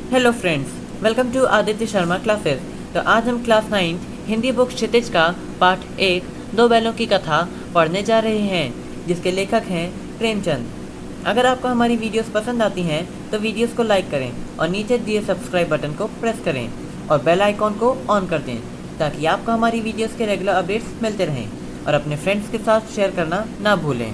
Hello friends, welcome to Aditya Sharma classes. तो आज हम क्लास 9 हिंदी बुक क्षितिज का पाठ 1 दो बैलों की कथा पढ़ने जा रहे हैं, जिसके लेखक हैं प्रेमचंद। अगर आपको हमारी वीडियोस पसंद आती हैं तो वीडियोस को लाइक करें और नीचे दिए सब्सक्राइब बटन को प्रेस करें और बेल आइकॉन को ऑन कर दें, ताकि आपको हमारी वीडियोस के रेगुलर अपडेट्स मिलते रहें और अपने फ्रेंड्स के साथ शेयर करना ना भूलें।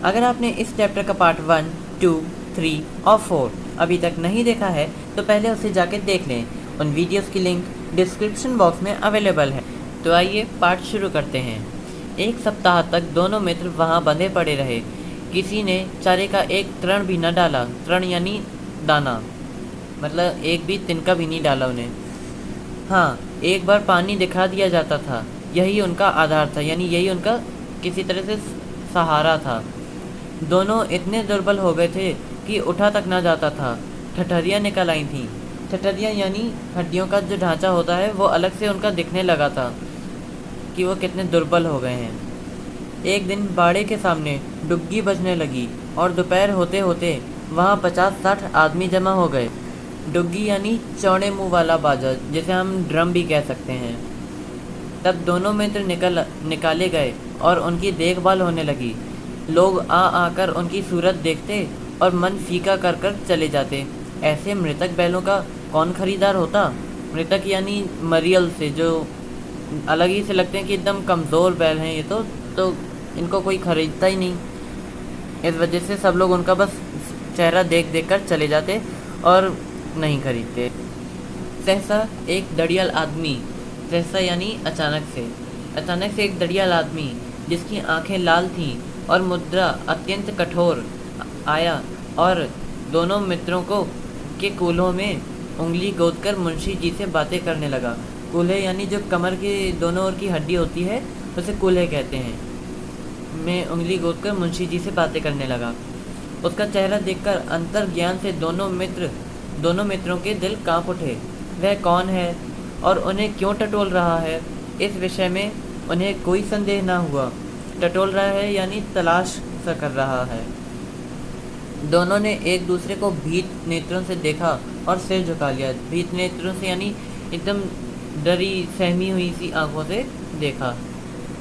अगर आपने इस चैप्टर का पार्ट 1, 2, 3 और 4 अभी तक नहीं देखा है तो पहले उसे जाके देख लें। उन वीडियोस की लिंक डिस्क्रिप्शन बॉक्स में अवेलेबल है। तो आइए पार्ट शुरू करते हैं। एक सप्ताह तक दोनों मित्र वहाँ बंधे पड़े रहे। किसी ने चारे का एक तृण भी न डाला। तृण यानी दाना, मतलब एक भी तिनका भी नहीं डाला उन्हें। हाँ, एक बार पानी दिखा दिया जाता था, यही उनका आधार था, यानी यही उनका किसी तरह से सहारा था। दोनों इतने दुर्बल हो गए थे कि उठा तक ना जाता था। ठठरियाँ निकल आई थीं। ठठरियाँ यानी हड्डियों का जो ढांचा होता है वो अलग से उनका दिखने लगा था कि वो कितने दुर्बल हो गए हैं। एक दिन बाड़े के सामने डुग्गी बजने लगी और दोपहर होते होते वहाँ 50-60 आदमी जमा हो गए। डुग्गी यानी चौड़े मुंह वाला बाजा, जिसे हम ड्रम भी कह सकते हैं। तब दोनों मित्र निकाले गए और उनकी देखभाल होने लगी। लोग आकर उनकी सूरत देखते और मन फीका कर कर चले जाते। ऐसे मृतक बैलों का कौन खरीदार होता? मृतक यानी मरियल से, जो अलग ही से लगते हैं कि एकदम कमज़ोर बैल हैं ये तो इनको कोई खरीदता ही नहीं। इस वजह से सब लोग उनका बस चेहरा देख देख कर चले जाते और नहीं खरीदते। सहसा एक दड़ियाल आदमी, सहसा यानी अचानक से एक दड़ियाल आदमी जिसकी आंखें लाल थीं और मुद्रा अत्यंत कठोर आया और दोनों मित्रों को के कूल्हों में उंगली गोदकर मुंशी जी से बातें करने लगा। कूल्हे यानी जो कमर के दोनों ओर की हड्डी होती है उसे कूल्हे कहते हैं। मैं उंगली गोदकर मुंशी जी से बातें करने लगा। उसका चेहरा देखकर अंतर्ज्ञान से दोनों मित्रों के दिल कांप उठे। वह कौन है और उन्हें क्यों टटोल रहा है, इस विषय में उन्हें कोई संदेह न हुआ। टटोल रहा है यानी तलाश सा कर रहा है। दोनों ने एक दूसरे को भीत नेत्रों से देखा और सिर झुका लिया। भीत नेत्रों से यानी एकदम डरी सहमी हुई सी आंखों से देखा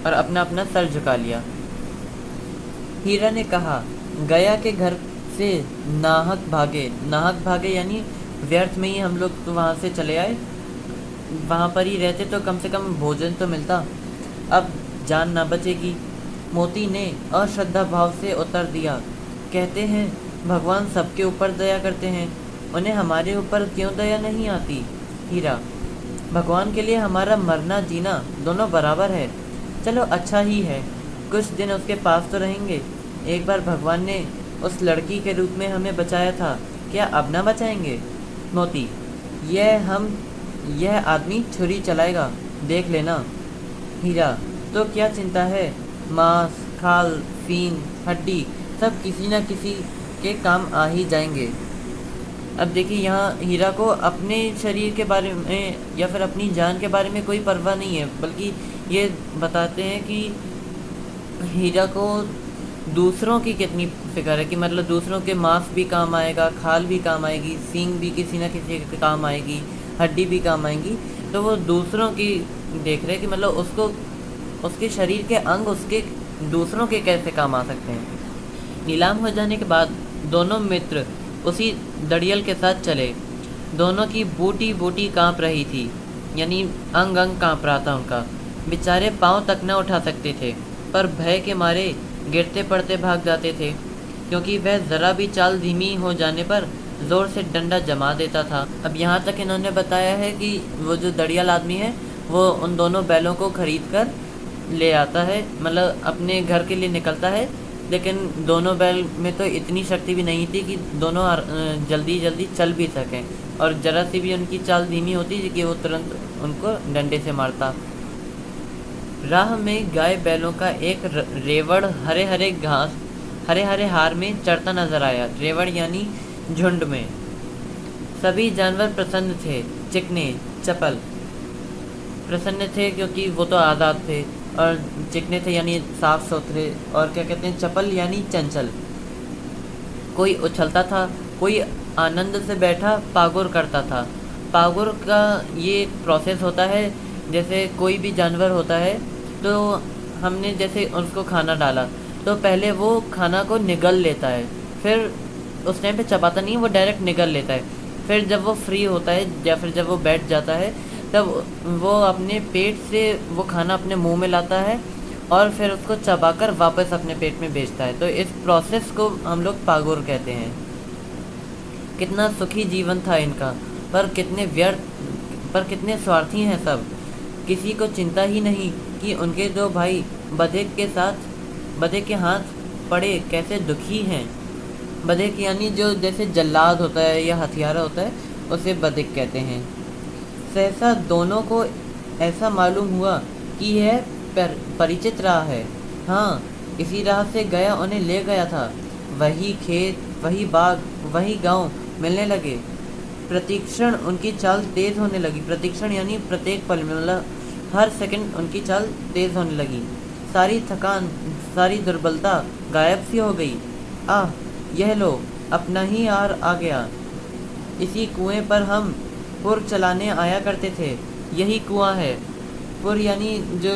और अपना अपना सर झुका लिया। हीरा ने कहा, गया के घर से नाहक भागे यानी व्यर्थ में ही हम लोग तो वहाँ से चले आए। वहाँ पर ही रहते तो कम से कम भोजन तो मिलता, अब जान ना बचेगी। मोती ने अश्रद्धा भाव से उत्तर दिया, कहते हैं भगवान सबके ऊपर दया करते हैं, उन्हें हमारे ऊपर क्यों दया नहीं आती? हीरा, भगवान के लिए हमारा मरना जीना दोनों बराबर है। चलो अच्छा ही है, कुछ दिन उसके पास तो रहेंगे। एक बार भगवान ने उस लड़की के रूप में हमें बचाया था, क्या अब ना बचाएंगे? मोती, यह आदमी छुरी चलाएगा, देख लेना। हीरा, तो क्या चिंता है, मांस, खाल, फीन, हड्डी सब किसी न किसी के काम आ ही जाएंगे। अब देखिए, यहाँ हीरा को अपने शरीर के बारे में या फिर अपनी जान के बारे में कोई परवाह नहीं है, बल्कि ये बताते हैं कि हीरा को दूसरों की कितनी फिक्र है, कि मतलब दूसरों के मांस भी काम आएगा, खाल भी काम आएगी, सींग भी किसी न किसी के काम आएगी, हड्डी भी काम आएगी। तो वो दूसरों की देख रहे हैं कि मतलब उसको उसके शरीर के अंग उसके दूसरों के कैसे काम आ सकते हैं। नीलाम हो जाने के बाद दोनों मित्र उसी दड़ियल के साथ चले। दोनों की बूटी बूटी कांप रही थी, यानी अंग अंग कांप रहा था उनका। बेचारे पांव तक न उठा सकते थे, पर भय के मारे गिरते पड़ते भाग जाते थे, क्योंकि वह ज़रा भी चाल धीमी हो जाने पर ज़ोर से डंडा जमा देता था। अब यहाँ तक इन्होंने बताया है कि वो जो दड़ियाल आदमी है वो उन दोनों बैलों को खरीद कर ले आता है, मतलब अपने घर के लिए निकलता है। लेकिन दोनों बैल में तो इतनी शक्ति भी नहीं थी कि दोनों जल्दी जल्दी चल भी सकें, और ज़रा सी भी उनकी चाल धीमी होती कि वो तुरंत उनको डंडे से मारता। राह में गाय बैलों का एक रेवड़ हरे हरे हार में चढ़ता नजर आया। रेवड़ यानी झुंड में। सभी जानवर प्रसन्न थे, चिकने चपल। प्रसन्न थे क्योंकि वो तो आज़ाद थे, और चिकने थे यानी साफ सुथरे, और क्या कहते हैं, चपल यानी चंचल। कोई उछलता था, कोई आनंद से बैठा पागुर करता था। पागुर का ये एक प्रोसेस होता है, जैसे कोई भी जानवर होता है तो हमने जैसे उसको खाना डाला तो पहले वो खाना को निगल लेता है, फिर उस टाइम पे चबाता नहीं, वो डायरेक्ट निगल लेता है। फिर जब वो फ्री होता है या फिर जब वो बैठ जाता है तब वो अपने पेट से वो खाना अपने मुंह में लाता है और फिर उसको चबाकर वापस अपने पेट में भेजता है। तो इस प्रोसेस को हम लोग पागुर कहते हैं। कितना सुखी जीवन था इनका, पर कितने स्वार्थी हैं सब। किसी को चिंता ही नहीं कि उनके दो भाई बधे के हाथ पड़े कैसे दुखी हैं। बधिक यानी जो जैसे जल्लाद होता है या हथियारा होता है उसे बधिक कहते हैं। सहसा दोनों को ऐसा मालूम हुआ कि यह परिचित राह है। हाँ, इसी राह से गया उन्हें ले गया था। वही खेत, वही बाग, वही गांव मिलने लगे। प्रतिक्षण उनकी चाल तेज होने लगी। प्रतिक्षण यानी प्रत्येक पल में, मतलब हर सेकंड उनकी चाल तेज होने लगी। सारी थकान, सारी दुर्बलता गायब सी हो गई। आह, यह लो, अपना ही आ गया। इसी कुएं पर हम पुर चलाने आया करते थे। यही कुआं है। पुर यानी जो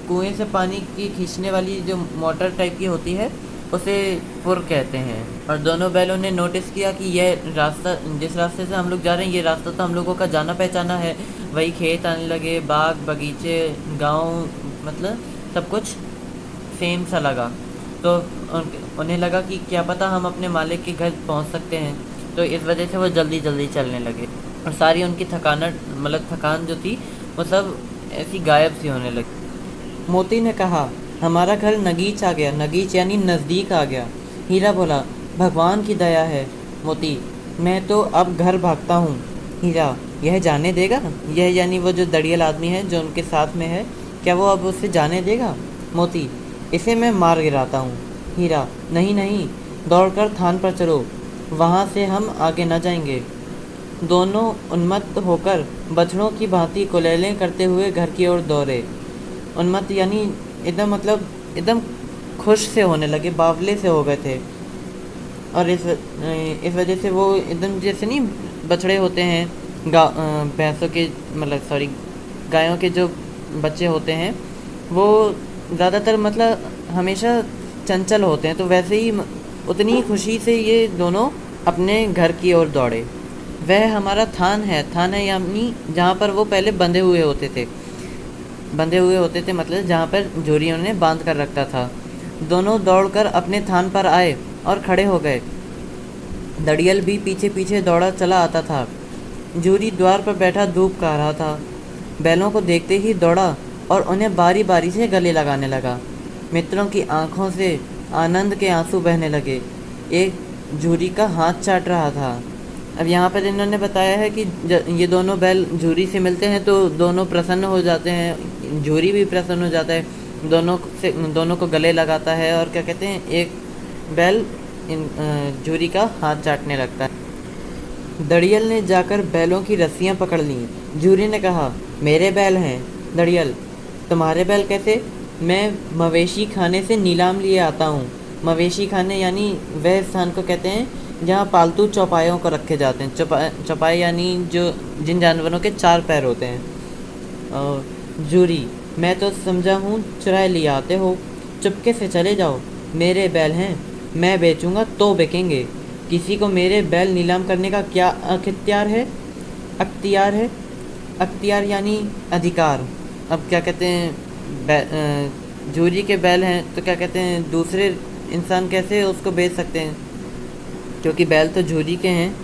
कुएं से पानी की खींचने वाली जो मोटर टाइप की होती है उसे पुर कहते हैं। और दोनों बैलों ने नोटिस किया कि यह रास्ता, जिस रास्ते से हम लोग जा रहे हैं, ये रास्ता तो हम लोगों का जाना पहचाना है। वही खेत आने लगे, बाग बगीचे गांव, मतलब सब कुछ सेम सा लगा। तो उन्हें लगा कि क्या पता हम अपने मालिक के घर पहुंच सकते हैं। तो इस वजह से वो जल्दी जल्दी चलने लगे और सारी उनकी थकान जो थी वो सब ऐसी गायब सी होने लगी। मोती ने कहा, हमारा घर नगीच आ गया। नगीच यानी नज़दीक आ गया। हीरा बोला, भगवान की दया है मोती, मैं तो अब घर भागता हूँ। हीरा, यह जाने देगा? यह यानी वो जो दड़ियल आदमी है जो उनके साथ में है, क्या वो अब उसे जाने देगा? मोती, इसे मैं मार गिराता हूँ। हीरा, नहीं नहीं, दौड़कर थान पर चलो, वहाँ से हम आगे न जाएंगे। दोनों उन्मत्त होकर बछड़ों की भांति कुलेलें करते हुए घर की ओर दौड़े। उन्मत्त यानी एकदम, मतलब एकदम खुश से होने लगे, बावले से हो गए थे। और इस वजह से वो एकदम, जैसे नहीं बछड़े होते हैं भैंसों के, मतलब सॉरी गायों के जो बच्चे होते हैं वो ज़्यादातर मतलब हमेशा चंचल होते हैं, तो वैसे ही उतनी ही खुशी से ये दोनों अपने घर की ओर दौड़े। वह हमारा थान है यानी जहाँ पर वो पहले बंधे हुए होते थे मतलब जहाँ पर जोरियों ने बांध कर रखा था। दोनों दौड़कर अपने थान पर आए और खड़े हो गए। दड़ियल भी पीछे पीछे दौड़ा चला आता था। जूरी द्वार पर बैठा धूप खा रहा था। बैलों को देखते ही दौड़ा और उन्हें बारी बारी से गले लगाने लगा। मित्रों की आंखों से आनंद के आंसू बहने लगे। एक जूरी का हाथ चाट रहा था। अब यहाँ पर इन्होंने बताया है कि ये दोनों बैल जूरी से मिलते हैं तो दोनों प्रसन्न हो जाते हैं, जूरी भी प्रसन्न हो जाता है, दोनों को गले लगाता है और क्या कहते हैं, एक बैल जूरी का हाथ चाटने लगता है। दड़ियल ने जाकर बैलों की रस्सियाँ पकड़ लीं। जूरी ने कहा, मेरे बैल हैं। दड़ियल, तुम्हारे बैल कैसे? मैं मवेशी खाने से नीलाम लिए आता हूँ। मवेशी खाने यानी वह स्थान को कहते हैं जहाँ पालतू चौपायों को रखे जाते हैं। चौपाई यानी जो जिन जानवरों के 4 पैर होते हैं। और जूरी, मैं तो समझा हूँ चुराए लिए आते हो, चुपके से चले जाओ। मेरे बैल हैं, मैं बेचूंगा तो बिकेंगे। किसी को मेरे बैल नीलाम करने का क्या अख्तियार है? अख्तियार यानी अधिकार। अब क्या कहते हैं, जूरी के बैल हैं तो क्या कहते हैं, दूसरे इंसान कैसे उसको बेच सकते हैं, क्योंकि बैल तो जूरी के हैं।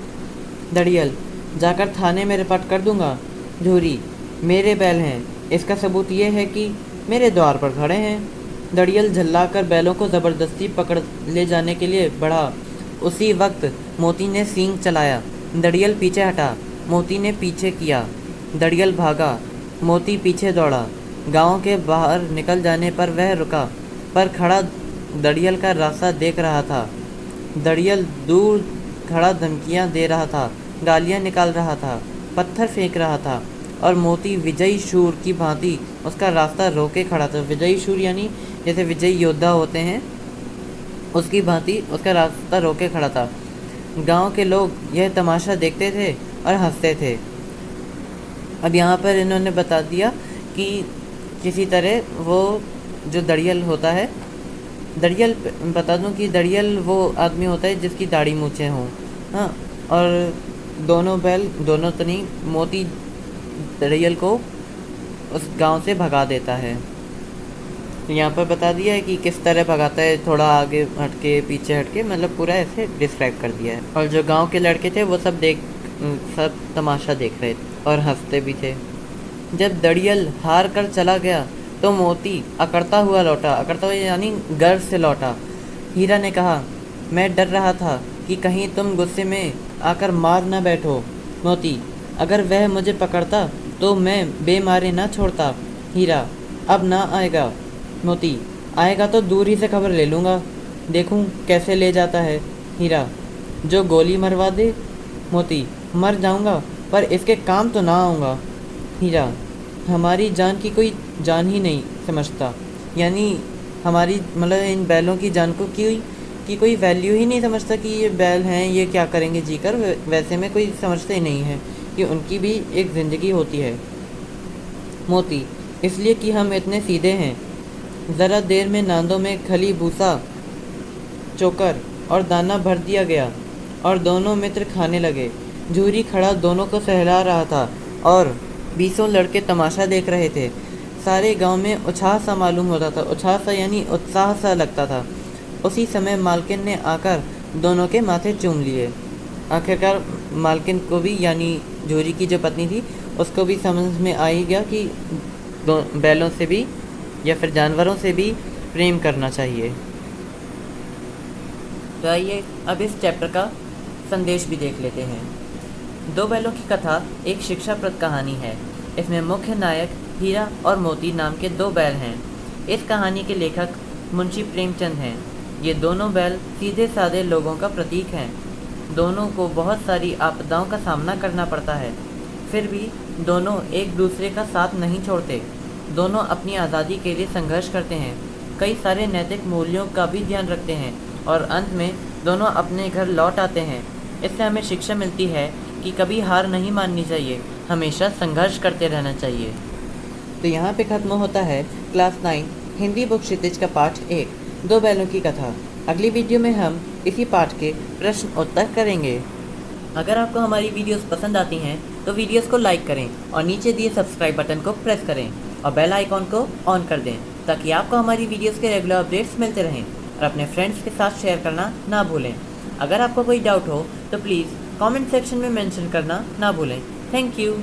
दड़ियल, जाकर थाने में रिपोर्ट कर दूंगा। जूरी, मेरे बैल हैं, इसका सबूत ये है कि मेरे द्वार पर खड़े हैं। दड़ियल झल्लाकर बैलों को ज़बरदस्ती पकड़ ले जाने के लिए बढ़ा। उसी वक्त मोती ने सींग चलाया। दड़ियल पीछे हटा। मोती ने पीछे किया। दड़ियल भागा। मोती पीछे दौड़ा। गांव के बाहर निकल जाने पर वह रुका, पर खड़ा दड़ियल का रास्ता देख रहा था। दड़ियल दूर खड़ा धमकियां दे रहा था, गालियां निकाल रहा था, पत्थर फेंक रहा था और मोती विजयी शूर की भांति उसका रास्ता रोके खड़ा था। विजयी शूर यानी जैसे विजयी योद्धा होते हैं, उसकी भांति उसका रास्ता रोके खड़ा था। गांव के लोग यह तमाशा देखते थे और हंसते थे। अब यहाँ पर इन्होंने बता दिया कि किसी तरह वो जो दड़ियल होता है, दड़ियल बता दूं कि दड़ियल वो आदमी होता है जिसकी दाढ़ी मूछें हों। हाँ, और दोनों बैल, दोनों तो नहीं, मोती दड़ियल को उस गांव से भगा देता है। यहाँ पर बता दिया है कि किस तरह भगाता है, थोड़ा आगे हटके पीछे हटके, मतलब पूरा ऐसे डिस्क्राइब कर दिया है। और जो गांव के लड़के थे वो सब तमाशा देख रहे थे और हंसते भी थे। जब दड़ियल हार कर चला गया तो मोती अकड़ता हुआ यानी गर्व से लौटा। हीरा ने कहा, मैं डर रहा था कि कहीं तुम गुस्से में आकर मार न बैठो मोती, अगर वह मुझे पकड़ता तो मैं बेमारे ना छोड़ता। हीरा, अब ना आएगा मोती, आएगा तो दूर ही से खबर ले लूँगा, देखूं कैसे ले जाता है। हीरा, जो गोली मरवा दे। मोती, मर जाऊंगा पर इसके काम तो ना आऊँगा। हीरा, हमारी जान की कोई जान ही नहीं समझता, यानी हमारी मतलब इन बैलों की जान को की कोई वैल्यू ही नहीं समझता कि ये बैल हैं, ये क्या करेंगे जीकर। वैसे में कोई समझते ही नहीं है कि उनकी भी एक ज़िंदगी होती है। मोती, इसलिए कि हम इतने सीधे हैं। ज़रा देर में नांदों में खली, भूसा, चोकर और दाना भर दिया गया और दोनों मित्र खाने लगे। झूरी खड़ा दोनों को सहला रहा था और 20 लड़के तमाशा देख रहे थे। सारे गांव में उत्साह सा मालूम होता था, उत्साह सा यानी उत्साह सा लगता था। उसी समय मालकिन ने आकर दोनों के माथे चूम लिए। आखिरकार मालकिन को भी, यानी झूरी की जो पत्नी थी, उसको भी समझ में आ ही गया कि बैलों से भी या फिर जानवरों से भी प्रेम करना चाहिए। तो आइए अब इस चैप्टर का संदेश भी देख लेते हैं। दो बैलों की कथा एक शिक्षाप्रद कहानी है। इसमें मुख्य नायक हीरा और मोती नाम के दो बैल हैं। इस कहानी के लेखक मुंशी प्रेमचंद हैं। ये दोनों बैल सीधे साधे लोगों का प्रतीक हैं। दोनों को बहुत सारी आपदाओं का सामना करना पड़ता है, फिर भी दोनों एक दूसरे का साथ नहीं छोड़ते। दोनों अपनी आज़ादी के लिए संघर्ष करते हैं, कई सारे नैतिक मूल्यों का भी ध्यान रखते हैं और अंत में दोनों अपने घर लौट आते हैं। इससे हमें शिक्षा मिलती है कि कभी हार नहीं माननी चाहिए, हमेशा संघर्ष करते रहना चाहिए। तो यहाँ पे ख़त्म होता है क्लास 9 हिंदी बुक क्षितिज का पाठ 1, दो बैलों की कथा। अगली वीडियो में हम इसी पाठ के प्रश्न उत्तर करेंगे। अगर आपको हमारी वीडियोस पसंद आती हैं तो वीडियोस को लाइक करें और नीचे दिए सब्सक्राइब बटन को प्रेस करें और बेल आइकॉन को ऑन कर दें, ताकि आपको हमारी वीडियोस के रेगुलर अपडेट्स मिलते रहें। और अपने फ्रेंड्स के साथ शेयर करना ना भूलें। अगर आपको कोई डाउट हो तो प्लीज़ कमेंट सेक्शन में मेंशन करना ना भूलें। Thank you.